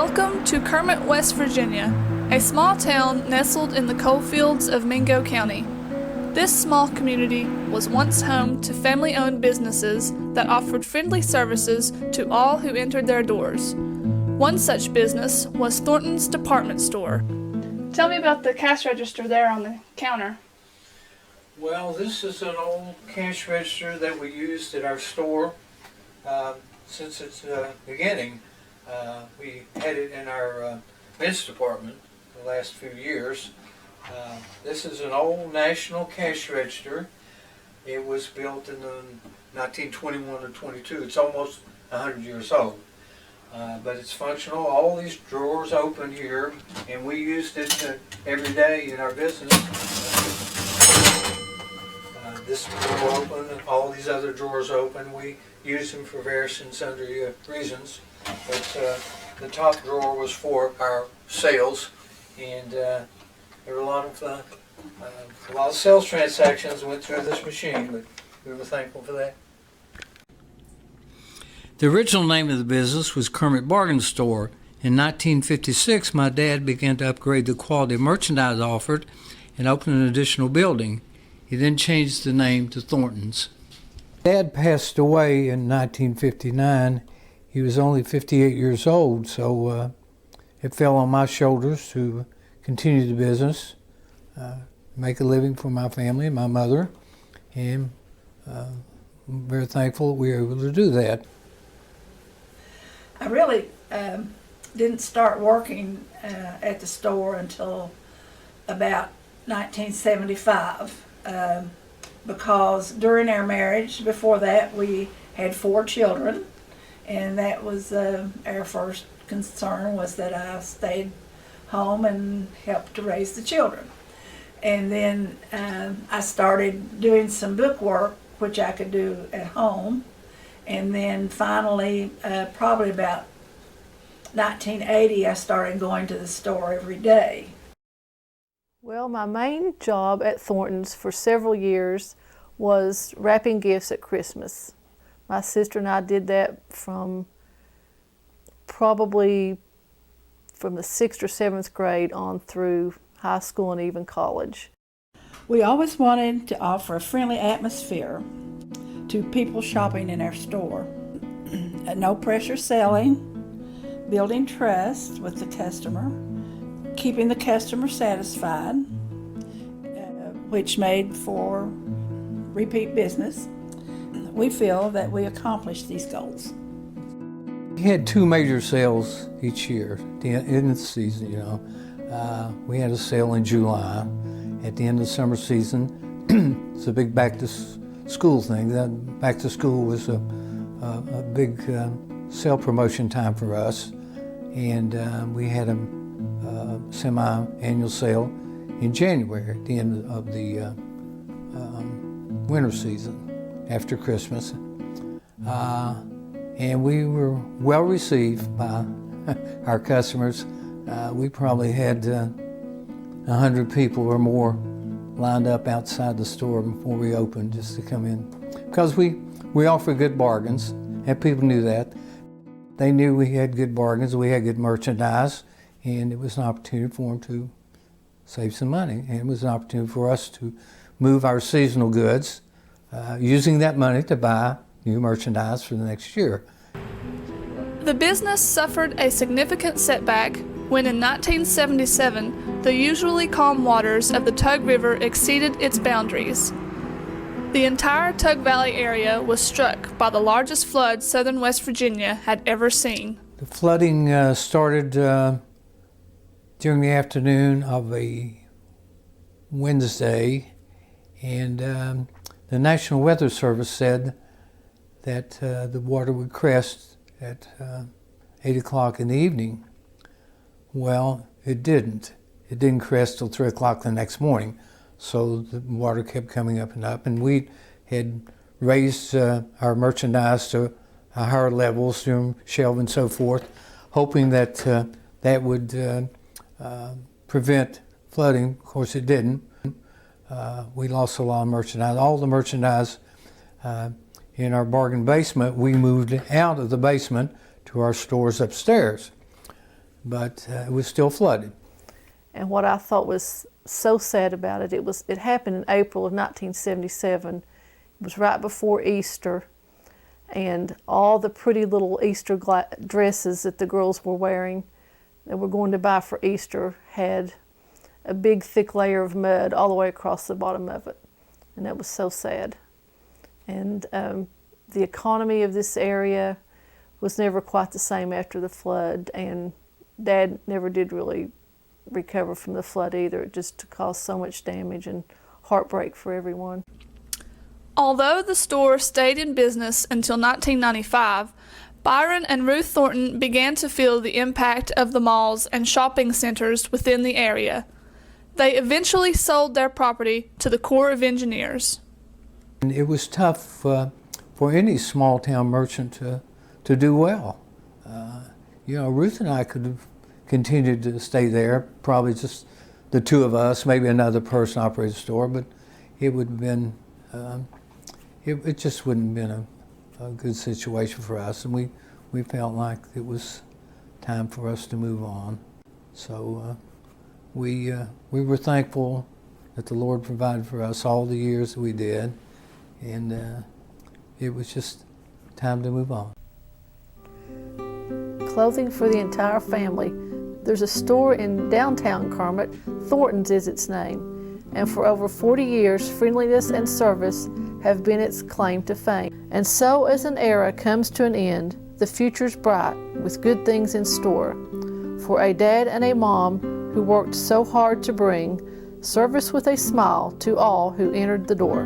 Welcome to Kermit, West Virginia, a small town nestled in the coal fields of Mingo County. This small community was once home to family-owned businesses that offered friendly services to all who entered their doors. One such business was Thornton's department store. Tell me about the cash register there on the counter. Well, this is an old cash register that we used at our store since its beginning. We had it in our men's department the last few years. This is an old national cash register. It was built in the 1921 or 22. It's almost 100 years old. But it's functional. All these drawers open here, and we used it every day in our business. This drawer open, all these other drawers open. We use them for various and sundry reasons. But the top drawer was for our sales, and there were a lot of sales transactions went through this machine. But we were thankful for that. The original name of the business was Kermit Bargain Store. In 1956, my dad began to upgrade the quality of merchandise offered and opened an additional building. He then changed the name to Thorntons. Dad passed away in 1959. He was only 58 years old, so it fell on my shoulders to continue the business, make a living for my family and my mother, and I'm very thankful that we were able to do that. I really didn't start working at the store until about 1975 because during our marriage, before that, we had 4 children, and that was our first concern, was that I stayed home and helped to raise the children. And then I started doing some book work, which I could do at home. And then finally, probably about 1980, I started going to the store every day. Well, my main job at Thorntons for several years was wrapping gifts at Christmas. My sister and I did that from probably from the 6th or 7th grade on through high school and even college. We always wanted to offer a friendly atmosphere to people shopping in our store. No pressure selling, building trust with the customer, keeping the customer satisfied, which made for repeat business. We feel that we accomplished these goals. We had 2 major sales each year in the season, you know. We had a sale in July at the end of the summer season. It's a big back to school thing. That back to school was a big sale promotion time for us, and we had a semi-annual sale in January at the end of the winter season after Christmas, and we were well received by our customers. We probably had 100 people or more lined up outside the store before we opened just to come in, because we offer good bargains, and people knew that. They knew we had good bargains, we had good merchandise, and it was an opportunity for them to save some money, and it was an opportunity for us to move our seasonal goods, using that money to buy new merchandise for the next year. The business suffered a significant setback when in 1977, the usually calm waters of the Tug River exceeded its boundaries. The entire Tug Valley area was struck by the largest flood southern West Virginia had ever seen. The flooding started during the afternoon of a Wednesday, and the National Weather Service said that the water would crest at 8 o'clock in the evening. Well, it didn't. It didn't crest till 3 o'clock the next morning. So the water kept coming up and up, and we had raised our merchandise to higher levels, shelving and so forth, hoping that that would prevent flooding. Of course, it didn't. We lost a lot of merchandise. All the merchandise in our bargain basement, we moved out of the basement to our stores upstairs. but it was still flooded. And what I thought was so sad about it, it happened in April of 1977. It was right before Easter, and all the pretty little Easter dresses that the girls were wearing that we're going to buy for Easter had a big thick layer of mud all the way across the bottom of it. And that was so sad. And the economy of this area was never quite the same after the flood, and Dad never did really recover from the flood either. It just caused so much damage and heartbreak for everyone. Although the store stayed in business until 1995, Byron and Ruth Thornton began to feel the impact of the malls and shopping centers within the area. They eventually sold their property to the Corps of Engineers. And it was tough for any small town merchant to do well. Ruth and I could have continued to stay there, probably just the two of us, maybe another person operated the store, but it would have been, it just wouldn't have been a good situation for us, and we felt like it was time for us to move on. So we were thankful that the Lord provided for us all the years that we did, and it was just time to move on. Clothing for the entire family. There's a store in downtown Kermit, Thorntons is its name, and for over 40 years, friendliness and service have been its claim to fame. And so as an era comes to an end, the future's bright with good things in store for a dad and a mom who worked so hard to bring service with a smile to all who entered the door.